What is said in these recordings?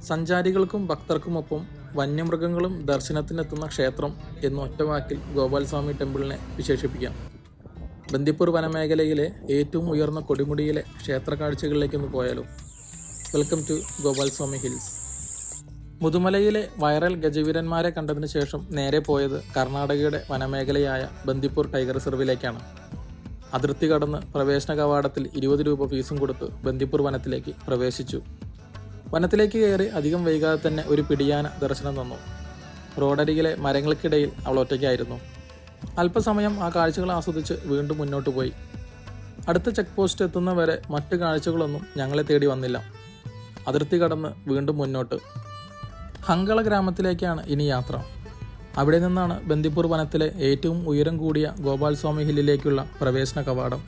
സഞ്ചാരികൾക്കും ഭക്തർക്കുമൊപ്പം വന്യമൃഗങ്ങളും ദർശനത്തിനെത്തുന്ന ക്ഷേത്രം എന്ന് ഒറ്റവാക്കിൽ ഗോപാൽസ്വാമി ടെമ്പിളിനെ വിശേഷിപ്പിക്കാം. ബന്ദിപ്പൂർ വനമേഖലയിലെ ഏറ്റവും ഉയർന്ന കൊടുമുടിയിലെ ക്ഷേത്ര കാഴ്ചകളിലേക്കൊന്ന് പോയാലോ. Welcome to Gopalswamy hills. മുതുമലയിലെ വൈറൽ ഗജവീരന്മാരെ കണ്ടതിന് ശേഷം നേരെ പോയത് കർണാടകയുടെ വനമേഖലയായ ബന്ദിപ്പൂർ ടൈഗർ റിസർവിലേക്കാണ്. അതിർത്തി കടന്ന് പ്രവേശന കവാടത്തിൽ 20 രൂപ ഫീസും കൊടുത്ത് ബന്ദിപ്പൂർ വനത്തിലേക്ക് പ്രവേശിച്ചു. വനത്തിലേക്ക് കയറി അധികം വൈകാതെ തന്നെ ഒരു പിടിയാന ദർശനം തന്നു. റോഡരികിലെ മരങ്ങൾക്കിടയിൽ അവൾ ഒറ്റയ്ക്കായിരുന്നു. അല്പസമയം ആ കാഴ്ചകൾ ആസ്വദിച്ച് വീണ്ടും മുന്നോട്ട് പോയി. അടുത്ത ചെക്ക് പോസ്റ്റ് എത്തുന്നവരെ മറ്റ് കാഴ്ചകളൊന്നും ഞങ്ങളെ തേടി വന്നില്ല. അതിർത്തി കടന്ന് വീണ്ടും മുന്നോട്ട്. ഹങ്കള ഗ്രാമത്തിലേക്കാണ് ഇനി യാത്ര. അവിടെ നിന്നാണ് ബന്ദിപ്പൂർ വനത്തിലെ ഏറ്റവും ഉയരം കൂടിയ ഗോപാൽസ്വാമി ഹില്ലിലേക്കുള്ള പ്രവേശന കവാടം.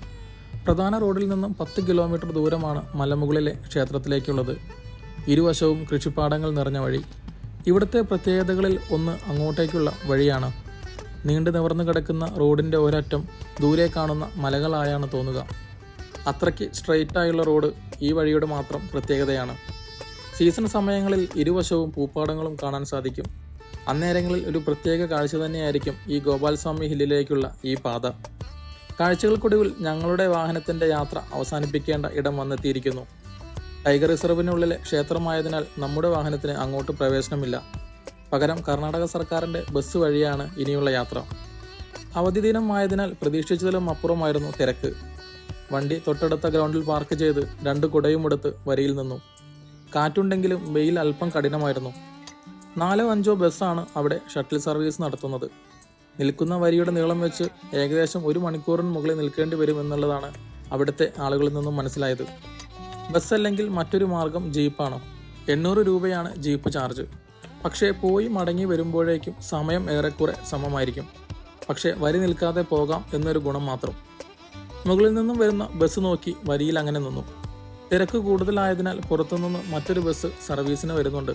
പ്രധാന റോഡിൽ നിന്നും 10 കിലോമീറ്റർ ദൂരമാണ് മലമുകളിലെ ക്ഷേത്രത്തിലേക്കുള്ളത്. ഇരുവശവും കൃഷിപ്പാടങ്ങൾ നിറഞ്ഞ വഴി. ഇവിടുത്തെ പ്രത്യേകതകളിൽ ഒന്ന് അങ്ങോട്ടേക്കുള്ള വഴിയാണ്. നീണ്ടു നിവർന്നു കിടക്കുന്ന റോഡിൻ്റെ ഒരറ്റം ദൂരെ കാണുന്ന മലകളായാണ് തോന്നുക. അത്രയ്ക്ക് സ്ട്രെയിറ്റായുള്ള റോഡ് ഈ വഴിയുടെ മാത്രം പ്രത്യേകതയാണ്. സീസൺ സമയങ്ങളിൽ ഇരുവശവും പൂപ്പാടങ്ങളും കാണാൻ സാധിക്കും. അന്നേരങ്ങളിൽ ഒരു പ്രത്യേക കാഴ്ച തന്നെയായിരിക്കും ഈ ഗോപാൽസ്വാമി ഹില്ലിലേക്കുള്ള ഈ പാത. കാഴ്ചകൾക്കൊടുവിൽ ഞങ്ങളുടെ വാഹനത്തിൻ്റെ യാത്ര അവസാനിപ്പിക്കേണ്ട ഇടം വന്നെത്തിയിരിക്കുന്നു. ടൈഗർ റിസർവിനുള്ളിലെ ക്ഷേത്രമായതിനാൽ നമ്മുടെ വാഹനത്തിന് അങ്ങോട്ട് പ്രവേശനമില്ല. പകരം കർണാടക സർക്കാരിൻ്റെ ബസ് വഴിയാണ് ഇനിയുള്ള യാത്ര. അവധി ദിനമായതിനാൽ പ്രതീക്ഷിച്ചതിലും അപ്പുറമായിരുന്നു തിരക്ക്. വണ്ടി തൊട്ടടുത്ത ഗ്രൗണ്ടിൽ പാർക്ക് ചെയ്ത് 2 കുടയുമെടുത്ത് വരിയിൽ നിന്നു. കാറ്റുണ്ടെങ്കിലും വെയിൽ അല്പം കഠിനമായിരുന്നു. 4-5 ബസ്സാണ് അവിടെ ഷട്ടിൽ സർവീസ് നടത്തുന്നത്. നിൽക്കുന്ന വരിയുടെ നീളം വെച്ച് ഏകദേശം 1 മണിക്കൂറിന് മുകളിൽ നിൽക്കേണ്ടി വരും എന്നുള്ളതാണ് അവിടുത്തെ ആളുകളിൽ നിന്നും മനസ്സിലായത്. ബസ് അല്ലെങ്കിൽ മറ്റൊരു മാർഗം ജീപ്പാണ്. 800 രൂപയാണ് ജീപ്പ് ചാർജ്. പക്ഷേ പോയി മടങ്ങി വരുമ്പോഴേക്കും സമയം ഏറെക്കുറെ സമമായിരിക്കും. പക്ഷേ വരി നിൽക്കാതെ പോകാം എന്നൊരു ഗുണം മാത്രം. മുകളിൽ നിന്നും വരുന്ന ബസ് നോക്കി വരിയിൽ അങ്ങനെ നിന്നു. തിരക്ക് കൂടുതലായതിനാൽ പുറത്തുനിന്ന് മറ്റൊരു ബസ് സർവീസിന് വരുന്നുണ്ട്.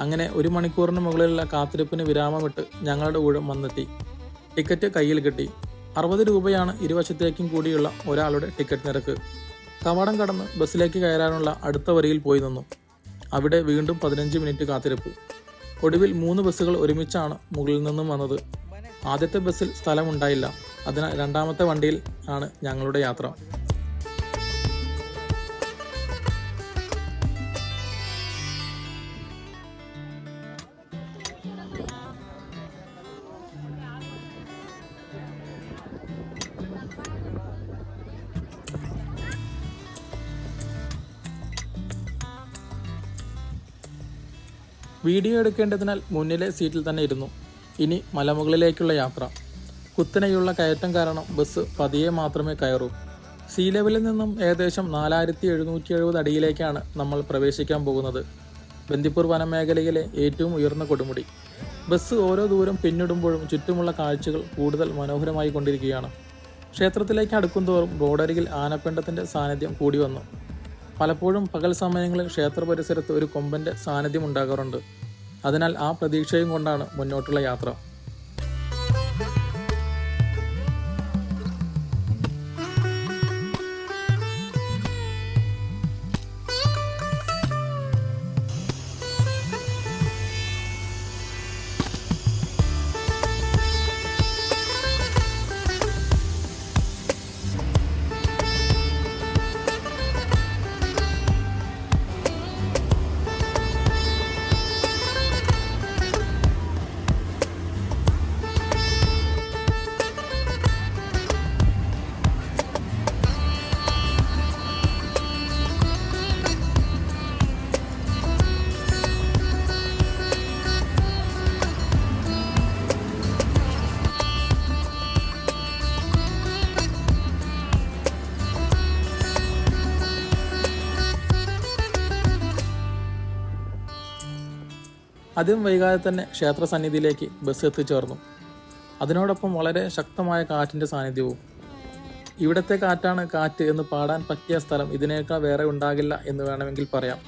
അങ്ങനെ 1 മണിക്കൂറിന് മുകളിലുള്ള കാത്തിരിപ്പിന് വിരാമമിട്ട് ഞങ്ങളുടെ ഊഴം വന്നെത്തി. ടിക്കറ്റ് കയ്യിൽ കിട്ടി. 60 രൂപയാണ് ഇരുവശത്തേക്കും കൂടിയുള്ള ഒരാളുടെ ടിക്കറ്റ് നിരക്ക്. കവാടം കടന്ന് ബസ്സിലേക്ക് കയറാനുള്ള അടുത്ത വരിയിൽ പോയി നിന്നു. അവിടെ വീണ്ടും 15 മിനിറ്റ് കാത്തിരിപ്പ്. ഒടുവിൽ 3 ബസ്സുകൾ ഒരുമിച്ചാണ് മുകളിൽ നിന്നും വന്നത്. ആദ്യത്തെ ബസ്സിൽ സ്ഥലമുണ്ടായില്ല. അതിനാൽ രണ്ടാമത്തെ വണ്ടിയിൽ ആണ് ഞങ്ങളുടെ യാത്ര. വീഡിയോ എടുക്കേണ്ടതിനാൽ മുന്നിലെ സീറ്റിൽ തന്നെ ഇരുന്നു. ഇനി മലമുകളിലേക്കുള്ള യാത്ര. കുത്തനെയുള്ള കയറ്റം കാരണം ബസ് പതിയെ മാത്രമേ കയറൂ. സീ ലെവലിൽ നിന്നും ഏകദേശം 4770 അടിയിലേക്കാണ് നമ്മൾ പ്രവേശിക്കാൻ പോകുന്നത്. ബന്ദിപ്പൂർ വനമേഖലയിലെ ഏറ്റവും ഉയർന്ന കൊടുമുടി. ബസ് ഓരോ ദൂരം പിന്നിടുമ്പോഴും ചുറ്റുമുള്ള കാഴ്ചകൾ കൂടുതൽ മനോഹരമായി കൊണ്ടിരിക്കുകയാണ്. ക്ഷേത്രത്തിലേക്ക് അടുക്കുന്തോറും റോഡരികിൽ ആനപ്പിണ്ടത്തിൻ്റെ സാന്നിധ്യം കൂടി വന്നു. പലപ്പോഴും പകൽ സമയങ്ങളിൽ ക്ഷേത്ര പരിസരത്ത് ഒരു കൊമ്പൻ്റെ സാന്നിധ്യം ഉണ്ടാകാറുണ്ട്. അതിനാൽ ആ പ്രതീക്ഷയും കൊണ്ടാണ് മുന്നോട്ടുള്ള യാത്ര. അധികം വൈകാതെ തന്നെ ക്ഷേത്ര സന്നിധിയിലേക്ക് ബസ് എത്തിച്ചേർന്നു. അതിനോടൊപ്പം വളരെ ശക്തമായ കാറ്റിൻ്റെ സാന്നിധ്യവും. ഇവിടത്തെ കാറ്റാണ് കാറ്റ് എന്ന് പാടാൻ പറ്റിയ സ്ഥലം ഇതിനേക്കാൾ വേറെ ഉണ്ടാകില്ല എന്ന് വേണമെങ്കിൽ പറയാം.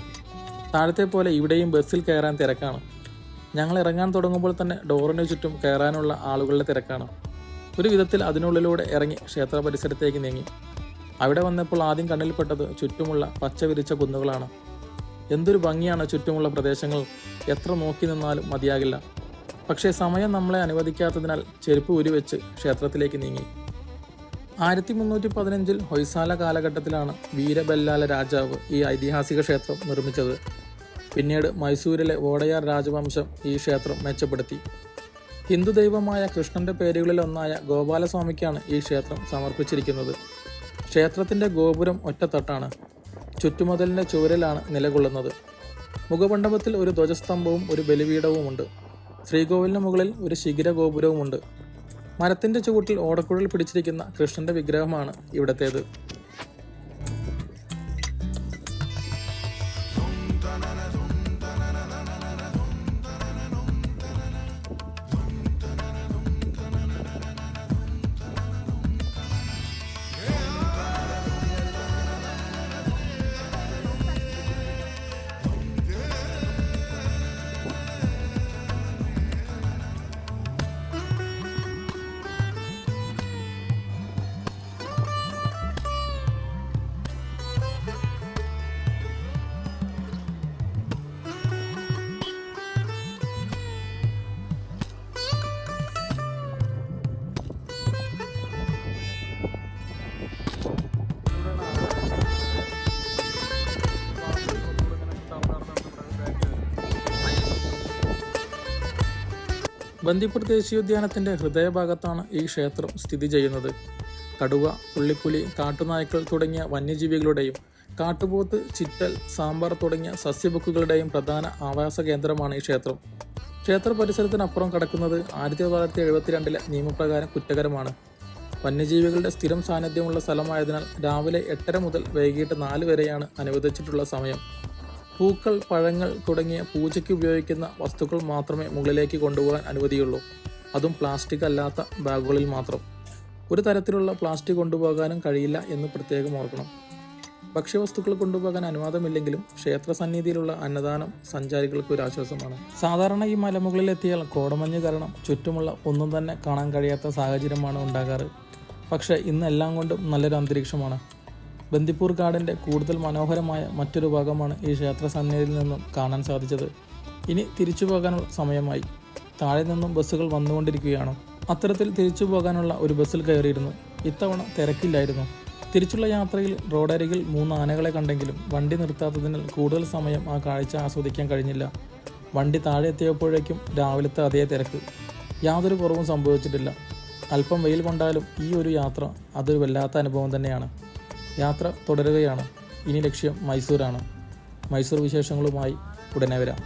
താഴത്തെ പോലെ ഇവിടെയും ബസ്സിൽ കയറാൻ തിരക്കാണ്. ഞങ്ങൾ ഇറങ്ങാൻ തുടങ്ങുമ്പോൾ തന്നെ ഡോറിന് ചുറ്റും കയറാനുള്ള ആളുകളുടെ തിരക്കാണ്. ഒരു വിധത്തിൽ അതിനുള്ളിലൂടെ ഇറങ്ങി ക്ഷേത്ര പരിസരത്തേക്ക് നീങ്ങി. അവിടെ വന്നപ്പോൾ ആദ്യം കണ്ണിൽപ്പെട്ടത് ചുറ്റുമുള്ള പച്ച വിരിച്ച കുന്നുകളാണ്. എന്തൊരു ഭംഗിയാണ് ചുറ്റുമുള്ള പ്രദേശങ്ങൾ, എത്ര നോക്കി നിന്നാലും മതിയാകില്ല. പക്ഷേ സമയം നമ്മളെ അനുവദിക്കാത്തതിനാൽ ചെരുപ്പ് ഉരുവെച്ച് ക്ഷേത്രത്തിലേക്ക് നീങ്ങി. 1315 ഹൊയ്സാല കാലഘട്ടത്തിലാണ് വീരബല്ലാല രാജാവ് ഈ ഐതിഹാസിക ക്ഷേത്രം നിർമ്മിച്ചത്. പിന്നീട് മൈസൂരിലെ വോഡയാർ രാജവംശം ഈ ക്ഷേത്രം മെച്ചപ്പെടുത്തി. ഹിന്ദു ദൈവമായ കൃഷ്ണന്റെ പേരുകളിലൊന്നായ ഗോപാലസ്വാമിക്കാണ് ഈ ക്ഷേത്രം സമർപ്പിച്ചിരിക്കുന്നത്. ക്ഷേത്രത്തിൻ്റെ ഗോപുരം ഒറ്റത്തട്ടാണ്. ചുറ്റുമതിലിൻ്റെ ചുവരിലാണ് നിലകൊള്ളുന്നത്. മുഖമണ്ഡപത്തിൽ ഒരു ധ്വജസ്തംഭവും ഒരു ബലിപീഠവുമുണ്ട്. ശ്രീകോവിലിന് മുകളിൽ ഒരു ശിഖര ഗോപുരവുമുണ്ട്. മരത്തിൻ്റെ ചുവട്ടിൽ ഓടക്കുഴൽ പിടിച്ചിരിക്കുന്ന കൃഷ്ണന്റെ വിഗ്രഹമാണ് ഇവിടത്തേത്. ബന്ദിപ്പൂർ ദേശീയോദ്യാനത്തിൻ്റെ ഹൃദയഭാഗത്താണ് ഈ ക്ഷേത്രം സ്ഥിതി ചെയ്യുന്നത്. കടുവ, പുള്ളിപ്പുലി, കാട്ടുനായ്ക്കൾ തുടങ്ങിയ വന്യജീവികളുടെയും കാട്ടുപോത്ത്, ചിറ്റൽ, സാമ്പാർ തുടങ്ങിയ സസ്യബുക്കുകളുടെയും പ്രധാന ആവാസ കേന്ദ്രമാണ് ഈ ക്ഷേത്രം. ക്ഷേത്ര പരിസരത്തിനപ്പുറം കടക്കുന്നത് 1972 നിയമപ്രകാരം കുറ്റകരമാണ്. വന്യജീവികളുടെ സ്ഥിരം സാന്നിധ്യമുള്ള സ്ഥലമായതിനാൽ രാവിലെ 8:30 മുതൽ വൈകിട്ട് 4 വരെയാണ് അനുവദിച്ചിട്ടുള്ള സമയം. പൂക്കൾ, പഴങ്ങൾ തുടങ്ങിയ പൂജയ്ക്ക് ഉപയോഗിക്കുന്ന വസ്തുക്കൾ മാത്രമേ മുകളിലേക്ക് കൊണ്ടുപോകാൻ അനുമതിയുള്ളൂ. അതും പ്ലാസ്റ്റിക് അല്ലാത്ത ബാഗുകളിൽ മാത്രം. ഒരു തരത്തിലുള്ള പ്ലാസ്റ്റിക് കൊണ്ടുപോകാനും കഴിയില്ല എന്ന് പ്രത്യേകം ഓർക്കണം. ഭക്ഷ്യവസ്തുക്കൾ കൊണ്ടുപോകാൻ അനുവാദമില്ലെങ്കിലും ക്ഷേത്ര സന്നിധിയിലുള്ള അന്നദാനം സഞ്ചാരികൾക്ക് ഒരു ആശ്വാസമാണ്. സാധാരണ ഈ മലമുകളിലെത്തിയാൽ കോടമഞ്ഞ് കാരണം ചുറ്റുമുള്ള ഒന്നും തന്നെ കാണാൻ കഴിയാത്ത സാഹചര്യമാണ് ഉണ്ടാകാറ്. പക്ഷേ ഇന്ന് എല്ലാം കൊണ്ടും നല്ലൊരു അന്തരീക്ഷമാണ്. ബന്ദിപ്പൂർ ഗാർഡൻ്റെ കൂടുതൽ മനോഹരമായ മറ്റൊരു ഭാഗമാണ് ഈ ക്ഷേത്ര സന്നിധിയിൽ നിന്നും കാണാൻ സാധിച്ചത്. ഇനി തിരിച്ചു പോകാനുള്ള സമയമായി. താഴെ നിന്നും ബസ്സുകൾ വന്നുകൊണ്ടിരിക്കുകയാണ്. അത്തരത്തിൽ തിരിച്ചു പോകാനുള്ള ഒരു ബസ്സിൽ കയറിയിരുന്നു. ഇത്തവണ തിരക്കില്ലായിരുന്നു. തിരിച്ചുള്ള യാത്രയിൽ റോഡരികിൽ 3 ആനകളെ കണ്ടെങ്കിലും വണ്ടി നിർത്താത്തതിനാൽ കൂടുതൽ സമയം ആ കാഴ്ച ആസ്വദിക്കാൻ കഴിഞ്ഞില്ല. വണ്ടി താഴെ എത്തിയപ്പോഴേക്കും രാവിലത്തെ അതേ തിരക്ക്. യാതൊരു കുറവും സംഭവിച്ചിട്ടില്ല. അല്പം വെയിൽ കൊണ്ടാലും ഈ ഒരു യാത്ര അതൊരു വല്ലാത്ത അനുഭവം തന്നെയാണ്. യാത്ര തുടരുകയാണ്. ഇനി ലക്ഷ്യം മൈസൂരാണ്. മൈസൂർ വിശേഷങ്ങളുമായി ഉടനെ വരാം.